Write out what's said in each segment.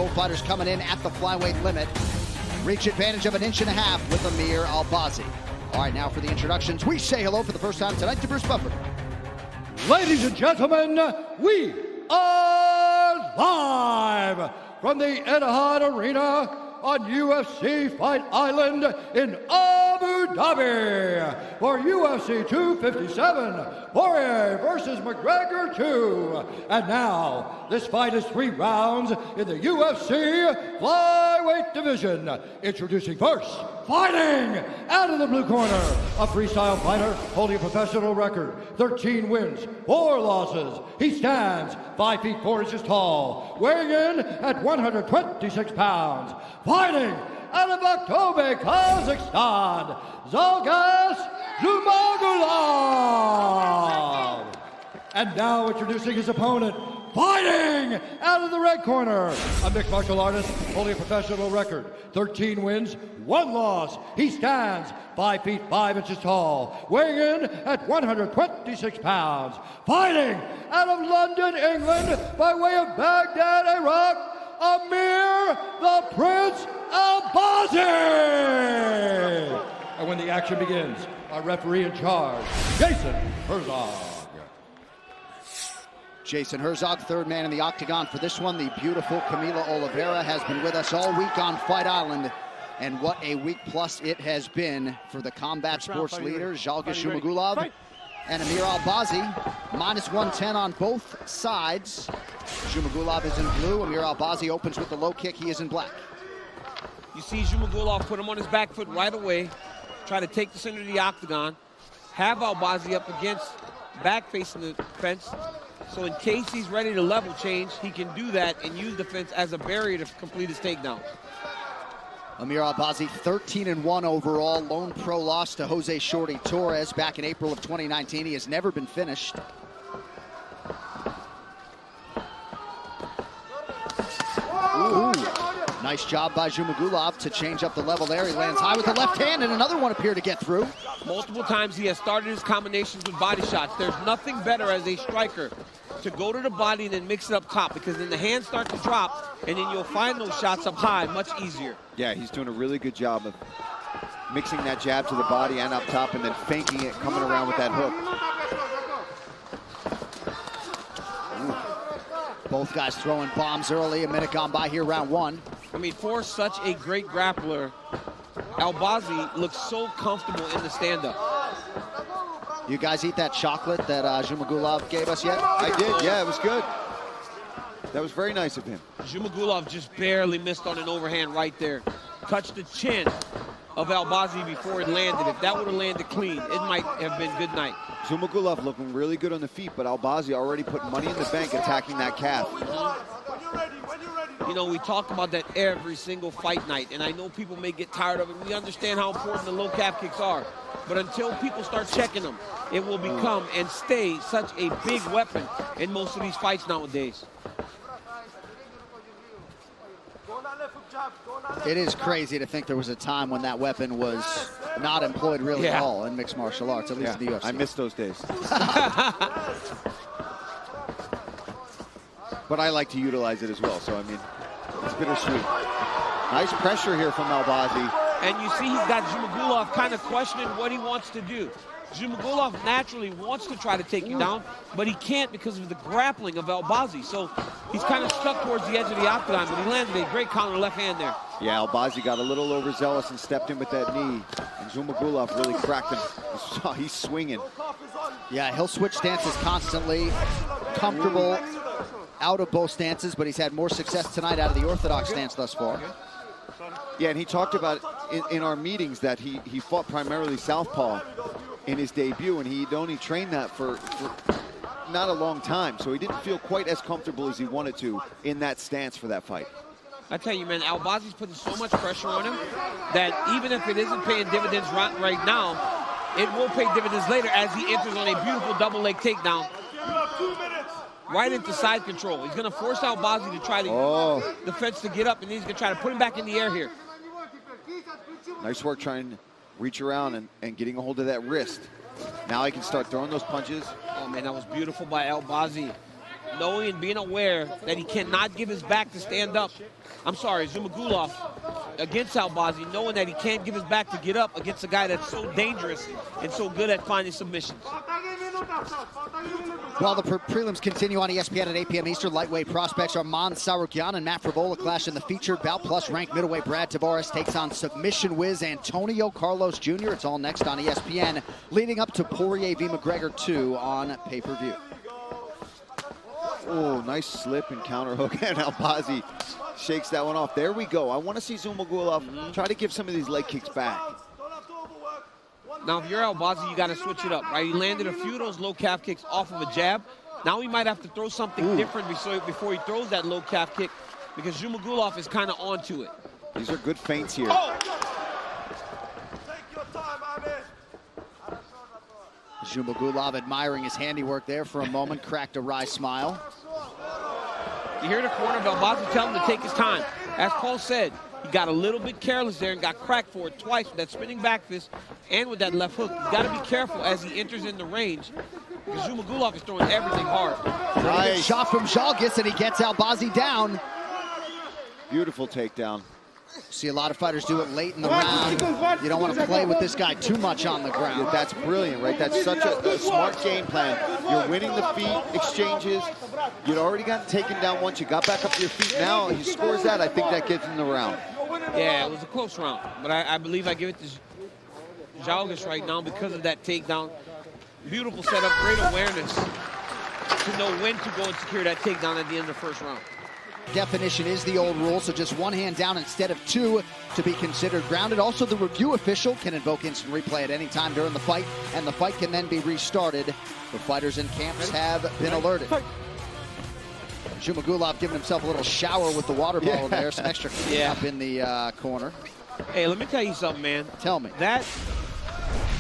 Both fighters coming in at the flyweight limit. Reach advantage of an inch and a half with Amir Albazi. All right, now for the introductions. We say hello for the first time tonight to Bruce Buffer. Ladies and gentlemen, we are live from the Etihad Arena on UFC Fight Island in Abu Dhabi for UFC 257, Poirier versus McGregor 2. And now, this fight is 3 rounds in the UFC flyweight division. Introducing first, fighting out of the blue corner, a freestyle fighter holding a professional record, 13 wins, 4 losses. He stands 5 feet 4 inches tall, weighing in at 126 pounds. Fighting out of Aktobe, Kazakhstan, Zhalgas Zhumagulov. And now introducing his opponent, fighting out of the red corner, a mixed martial artist holding a professional record, 13 wins, 1 loss. He stands 5 feet 5 inches tall, weighing in at 126 pounds. Fighting out of London, England, by way of Baghdad, Iraq, Amir the Prince Albazi. And when the action begins, our referee in charge, Jason Herzog. Jason Herzog, third man in the octagon for this one. The beautiful Camila Oliveira has been with us all week on Fight Island. And what a week plus it has been for the combat sports leaders, Zhalgas Zhumagulov and Amir Albazi. Minus 110 on both sides. Zhumagulov is in blue. Amir Albazi opens with the low kick. He is in black. You see Zhumagulov put him on his back foot right away, try to take the center of the octagon, have Albazi up against back facing the fence. So in case he's ready to level change, he can do that and use the fence as a barrier to complete his takedown. Amir Albazi, 13-1 overall. Lone pro loss to Jose Shorty Torres back in April of 2019. He has never been finished. Ooh. Nice job by Zhumagulov to change up the level there. He lands high with the left hand, and another one appeared to get through. Multiple times he has started his combinations with body shots. There's nothing better as a striker to go to the body and then mix it up top, because then the hands start to drop, and then you'll find those shots up high much easier. Yeah, he's doing a really good job of mixing that jab to the body and up top, and then faking it, coming around with that hook. Ooh. Both guys throwing bombs early. A minute gone by here, round 1. I mean, for such a great grappler, Albazi looks so comfortable in the stand-up. You guys eat that chocolate that Zhumagulov gave us yet? I did, yeah, it was good. That was very nice of him. Zhumagulov just barely missed on an overhand right there. Touched the chin of Albazi before it landed. If that would have landed clean, it might have been good night. Zhumagulov looking really good on the feet, but Albazi already put money in the bank attacking that calf. You know, we talk about that every single fight night, and I know people may get tired of it. We understand how important the low calf kicks are. But until people start checking them, it will become and stay such a big weapon in most of these fights nowadays. It is crazy to think there was a time when that weapon was not employed really at all in mixed martial arts, at least in the UFC. I miss those days. But I like to utilize it as well, so I mean, it's bittersweet. Nice pressure here from Albazi. And you see he's got Zhumagulov kind of questioning what he wants to do. Zhumagulov naturally wants to try to take you down, but he can't because of the grappling of Albazi. So he's kind of stuck towards the edge of the octagon, but he landed a great counter left hand there. Yeah, Albazi got a little overzealous and stepped in with that knee. And Zhumagulov really cracked him. He's swinging. Yeah, he'll switch stances constantly. Comfortable out of both stances, but he's had more success tonight out of the orthodox stance thus far. Yeah, and he talked about in our meetings that he fought primarily southpaw in his debut, and he'd only trained that for not a long time, so he didn't feel quite as comfortable as he wanted to in that stance for that fight. I tell you, man, Albazi's putting so much pressure on him that even if it isn't paying dividends right now, it will pay dividends later as he enters on a beautiful double leg takedown right into side control. He's going to force Albazi to try to the fence to get up, and he's going to try to put him back in the air here. Nice work trying to reach around and getting a hold of that wrist. Now he can start throwing those punches. Oh, man, that was beautiful by Albazi. knowing and being aware that he cannot give his back to stand up. I'm sorry, Zhumagulov against Albazi, knowing that he can't give his back to get up against a guy that's so dangerous and so good at finding submissions. While the prelims continue on ESPN at 8 p.m. Eastern, lightweight prospects Arman Tsarukyan and Matt Frivola clash in the featured bout, plus ranked middleweight Brad Tavares takes on submission whiz Antonio Carlos Jr. It's all next on ESPN, leading up to Poirier v. McGregor 2 on pay-per-view. Oh, nice slip and counter hook, and Albazi shakes that one off. There we go. I want to see Zhumagulov try to give some of these leg kicks back. Now, if you're Albazi, you got to switch it up, right? He landed a few of those low calf kicks off of a jab. Now he might have to throw something different before he throws that low calf kick, because Zhumagulov is kind of onto it. These are good feints here. Oh! Zhumagulov admiring his handiwork there for a moment, cracked a wry smile. You hear the corner of Albazi tell him to take his time. As Paul said, he got a little bit careless there and got cracked for it twice with that spinning back fist and with that left hook. You got to be careful as he enters in the range, because Zhumagulov is throwing everything hard. Nice shot from Zhalgas, and he gets Albazi down. Beautiful takedown. See a lot of fighters do it late in the round. You don't want to play with this guy too much on the ground. That's brilliant, right? That's such a smart game plan. You're winning the feet exchanges. You'd already gotten taken down once. You got back up to your feet. Now he scores that. I think that gets in the round. Yeah, it was a close round, but I believe I give it to Zhalgas right now because of that takedown. Beautiful setup, great awareness to know when to go and secure that takedown at the end of the first round. Definition is the old rule, so just one hand down instead of two to be considered grounded. Also, the review official can invoke instant replay at any time during the fight, and the fight can then be restarted. The fighters in camps have been alerted. Zhumagulov giving himself a little shower with the water bottle there, some extra up in the corner. Hey, let me tell you something, man. Tell me. That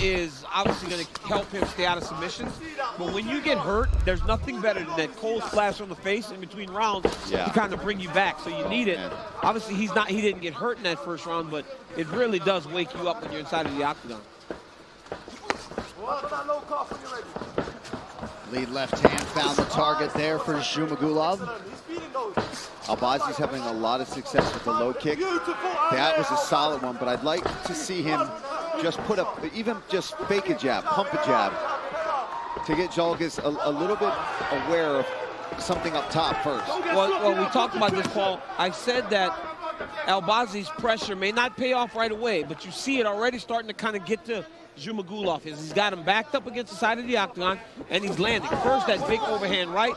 is obviously going to help him stay out of submissions, but when you get hurt, there's nothing better than that cold splash on the face in between rounds to kind of bring you back. So you need it. Obviously, he didn't get hurt in that first round, but it really does wake you up when you're inside of the octagon. Lead left hand found the target there for Zhumagulov. Albazi's having a lot of success with the low kick. That was a solid one, but I'd like to see him just put up, even just fake a jab, pump a jab, to get Zhalgas a little bit aware of something up top first. Well, we talked about this, Paul. I said that Albazi's pressure may not pay off right away, but you see it already starting to kind of get to Zhumagulov. He's got him backed up against the side of the octagon, and he's landing. First, that big overhand right,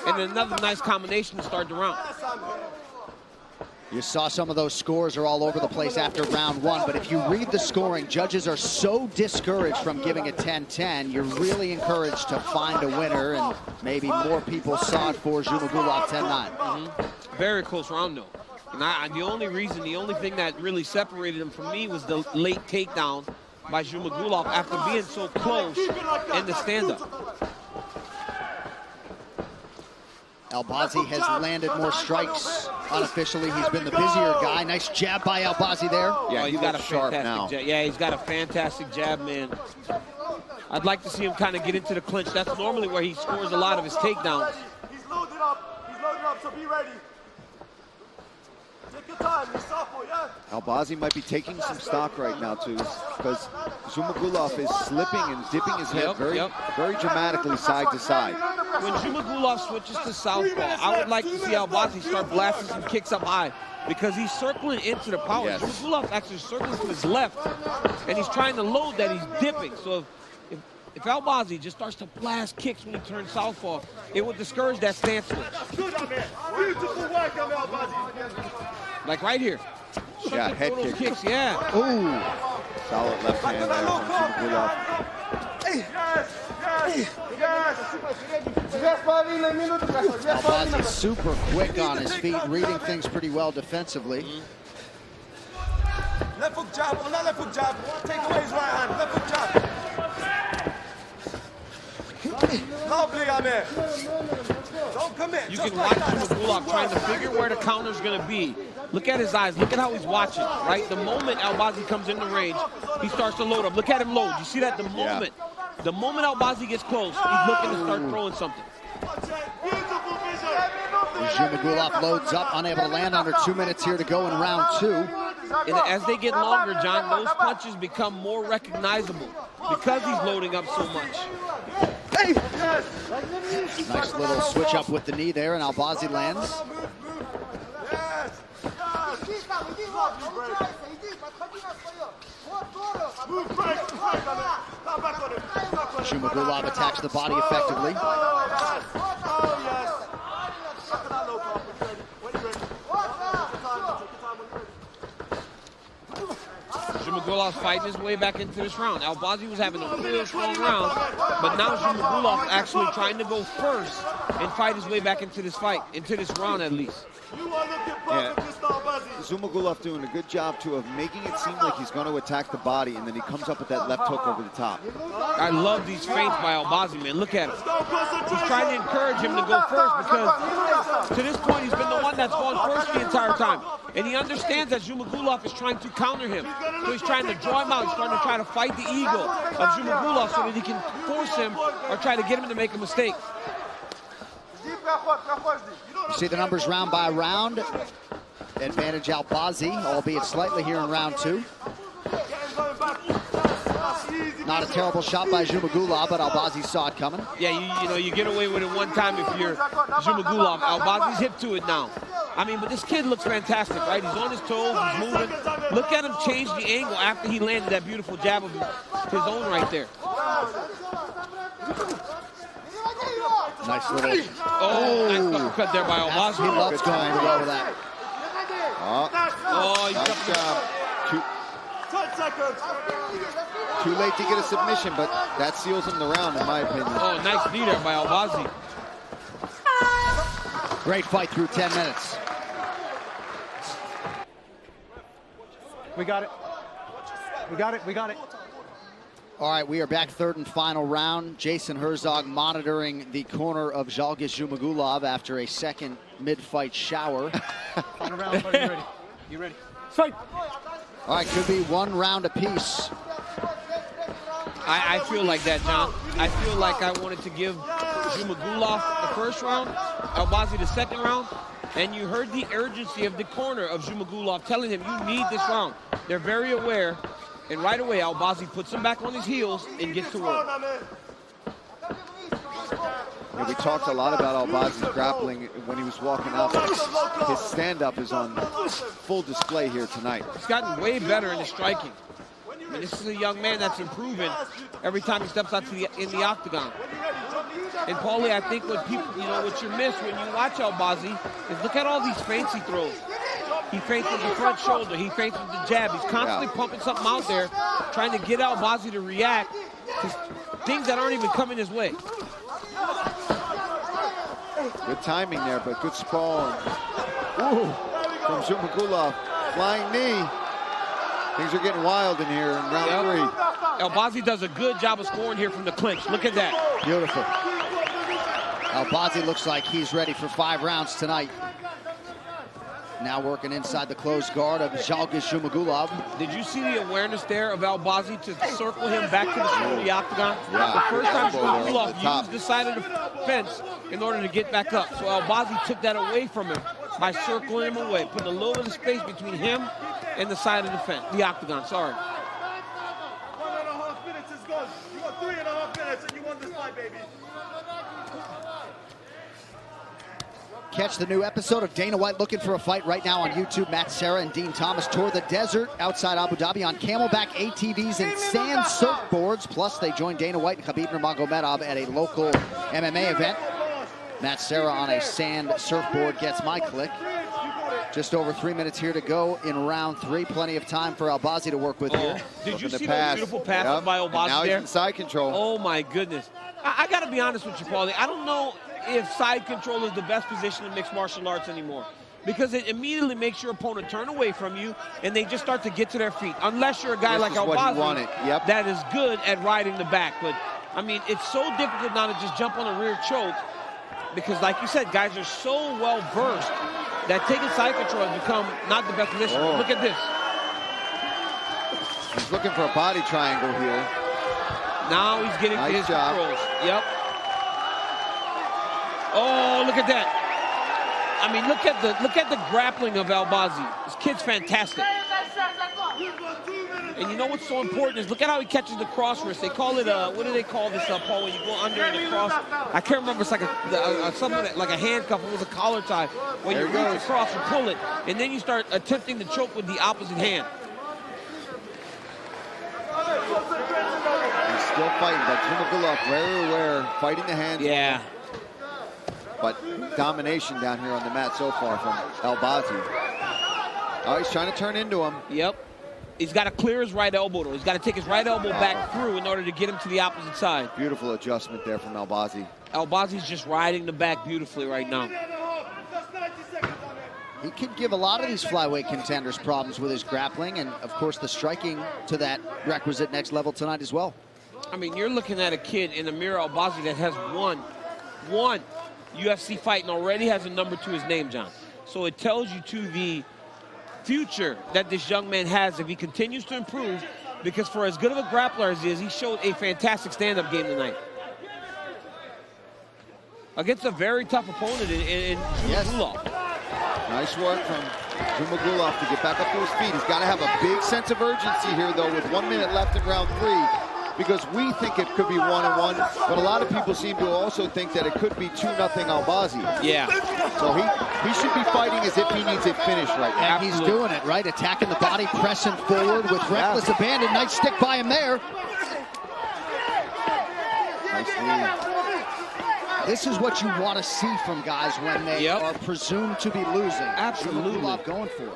and then another nice combination to start the round. You saw some of those scores are all over the place after round one, but if you read the scoring, judges are so discouraged from giving it 10-10, you're really encouraged to find a winner, and maybe more people saw it for Zhumagulov 10-9. Very close round, though. And the only thing that really separated him from me was the late takedown by Zhumagulov after being so close in the stand-up. Albazi has landed more strikes unofficially. He's been the busier guy. Nice jab by Albazi there. Yeah, he's got a fantastic jab. Yeah, he's got a fantastic jab, man. I'd like to see him kind of get into the clinch. That's normally where he scores a lot of his takedowns. He's loaded up, so be ready. Take your time, you're sophomore, yeah? Albazi might be taking some stock right now, too, because Zhumagulov is slipping and dipping his head very dramatically side to side. When Zhumagulov switches to southpaw, I would like to see Albazi start blasting some kicks up high, because he's circling into the power. Zhumagulov actually circling to his left, and he's trying to load that. He's dipping. So if Albazi just starts to blast kicks when he turns southpaw, it would discourage that stance switch. Good, Amir. Beautiful work, Albazi. Like right here. Yeah, head kick. Kicks, yeah. Ooh. Solid left hand there from Zhumagulov. Albazi super quick on his feet, reading things pretty well defensively. Left hook jab, on that left hook jab. Take away his right hand, left hook jab. Lovely, Amir. Don't commit. You can watch Zhumagulov trying to figure where the counter's going to be. Look at his eyes. Look at how he's watching, right? The moment Albazi comes in the range, he starts to load up. Look at him load. You see that? The moment Albazi gets close, he's looking to start throwing something. Zhumagulov loads up, unable to land under 2 minutes here to go in round 2. And as they get longer, John, those punches become more recognizable because he's loading up so much. Nice little switch up with the knee there, and Albazi lands. Zhumagulov attacks the body effectively. Zhumagulov's fighting his way back into this round. Albazi was having a real strong round, but now Zhumagulov actually trying to go first and fight his way back into this fight, into this round at least. Yeah. Zhumagulov doing a good job, too, of making it seem like he's going to attack the body, and then he comes up with that left hook over the top. I love these feints by Albazi, man. Look at him. He's trying to encourage him to go first because to this point, he's been the one that's gone first the entire time. And he understands that Zhumagulov is trying to counter him. So he's trying to draw him out. He's trying to fight the ego of Zhumagulov so that he can force him or try to get him to make a mistake. You see the numbers round by round. Advantage Albazi, albeit slightly here in round 2. Not a terrible shot by Zhumagulov, but Albazi saw it coming. Yeah, you know, you get away with it one time if you're Zhumagulov. Albazi's hip to it now. I mean, but this kid looks fantastic, right? He's on his toes, he's moving. Look at him change the angle after he landed that beautiful jab of his own right there. Nice little... Nice uppercut there by Albazi. He loves going below with that. He's nice job. Too late to get a submission, but that seals him the round, in my opinion. Oh, nice knee there by Albazi. Great fight through 10 minutes. We got it. We got it. We got it. All right, we are back, third and final round. Jason Herzog monitoring the corner of Zhalgas Zhumagulov after a second mid-fight shower. Final round, buddy. You ready? You ready? Fight! All right, could be 1 round apiece. I feel like that, John. I feel like I wanted to give Zhumagulov the first round, Albazi the second round, and you heard the urgency of the corner of Zhumagulov telling him, you need this round. They're very aware. And right away, Albazi puts him back on his heels and gets to work. Yeah, we talked a lot about Albazi's grappling when he was walking up. His stand-up is on full display here tonight. He's gotten way better in his striking. I mean, this is a young man that's improving every time he steps out in the octagon. And Paulie, I think what people, what you miss when you watch Albazi is look at all these feints he throws. He feints with the front shoulder. He feints with the jab. He's constantly pumping something out there, trying to get Albazi to react to things that aren't even coming his way. Good timing there, but good sprawl. Ooh, from Zhumagulov. Flying knee. Things are getting wild in here in round 3. Albazi does a good job of scoring here from the clinch. Look at that. Beautiful. Albazi looks like he's ready for 5 rounds tonight. Now working inside the closed guard of Zhalgas Zhumagulov. Did you see the awareness there of Albazi to circle him back to the center of the octagon? Yeah. The first time Zhumagulov used the side of the fence in order to get back up. So Albazi took that away from him by circling him away, putting a little bit of space between him and the side of the fence, the octagon, sorry. 1.5 minutes is gone. You got 3.5 minutes and you won this fight, baby. Catch the new episode of Dana White Looking for a Fight right now on YouTube. Matt Serra and Dean Thomas tour the desert outside Abu Dhabi on camelback ATVs and sand surfboards. Plus, they joined Dana White and Khabib Nurmagomedov at a local MMA event. Matt Serra on a sand surfboard gets my click. Just over 3 minutes here to go in round 3. Plenty of time for Albazi to work with here. Did you see those beautiful passes by Albazi now there? He's in side control. Oh, my goodness. I got to be honest with you, Paulie. I don't know if side control is the best position in mixed martial arts anymore, because it immediately makes your opponent turn away from you and they just start to get to their feet, unless you're a guy like Albazi that is good at riding the back. But I mean, it's so difficult now to just jump on a rear choke, because like you said, guys are so well versed that taking side control has become not the best position. Look at this. He's looking for a body triangle here. Now he's getting to his controls. Yep. Oh, look at that. I mean, look at the grappling of Albazi. This kid's fantastic. And you know what's so important is look at how he catches the cross wrist. They call it what do they call this, Paul, when you go under and across? I can't remember. It's like something like a handcuff. It was a collar tie. When you reach across and pull it, and then you start attempting to choke with the opposite hand. He's still fighting, but Zhumagulov very aware, fighting the hands. Yeah. But domination down here on the mat so far from Albazi. Oh, he's trying to turn into him. Yep. He's got to clear his right elbow, though. He's got to take his right elbow back through in order to get him to the opposite side. Beautiful adjustment there from Albazi. Albazi's just riding the back beautifully right now. He could give a lot of these flyweight contenders problems with his grappling and, of course, the striking to that requisite next level tonight as well. I mean, you're looking at a kid in Amir Albazi that has won UFC fight and already has a number to his name, John. So it tells you to the future that this young man has if he continues to improve, because for as good of a grappler as he is, he showed a fantastic stand-up game tonight. Against a very tough opponent in Zhumagulov. Nice work from Zhumagulov to get back up to his feet. He's got to have a big sense of urgency here, though, with 1 minute left in round 3, because we think it could be 1-1, but a lot of people seem to also think that it could be 2-0 Albazi. Yeah. So he should be fighting as if he needs it finished right now. And he's doing it, right? Attacking the body, pressing forward with reckless abandon. Nice stick by him there. Nice knee. This is what you want to see from guys when they are presumed to be losing. Absolutely. Zhumagulov going for it.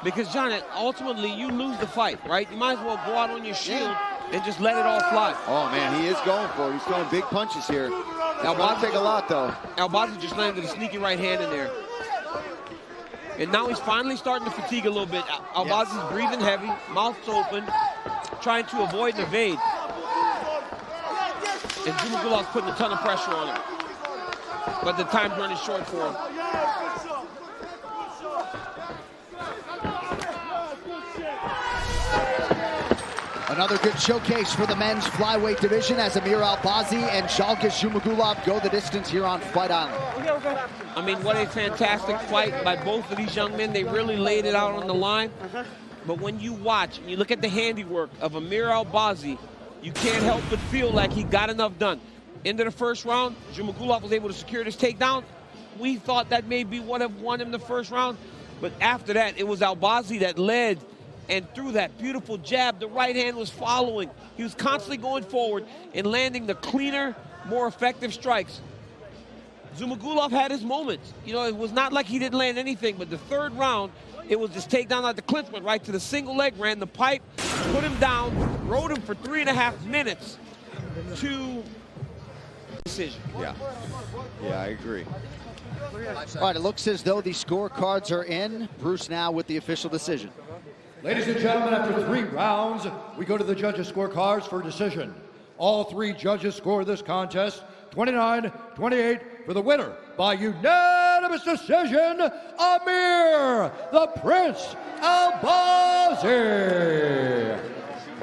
Because, John, ultimately, you lose the fight, right? You might as well go out on your shield and just let it all fly. Oh, man, he is going for it. He's throwing big punches here. Albazi take a lot, though. Albazi just landed a sneaky right hand in there. And now he's finally starting to fatigue a little bit. Albazi's breathing heavy, mouth's open, trying to avoid and evade. And Zhumagulov's putting a ton of pressure on him. But the time's running short for him. Another good showcase for the men's flyweight division as Amir Albazi and Zhalgas Zhumagulov go the distance here on Fight Island. I mean, what a fantastic fight by both of these young men. They really laid it out on the line. But when you watch and you look at the handiwork of Amir Albazi, you can't help but feel like he got enough done. Into the first round, Zhumagulov was able to secure this takedown. We thought that maybe would have won him the first round. But after that, it was Albazi that led. And through that beautiful jab, the right hand was following. He was constantly going forward and landing the cleaner, more effective strikes. Zhumagulov had his moments. You know, it was not like he didn't land anything, but the third round, it was this takedown at the clinch, went right to the single leg, ran the pipe, put him down, rode him for 3.5 minutes to decision. Yeah, I agree. All right, it looks as though the scorecards are in. Bruce now with the official decision. Ladies and gentlemen, after 3 rounds, we go to the judges' scorecards for decision. All 3 judges score this contest 29-28 for the winner by unanimous decision, Amir, the Prince Albazi.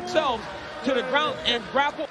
So, to the ground and grapple.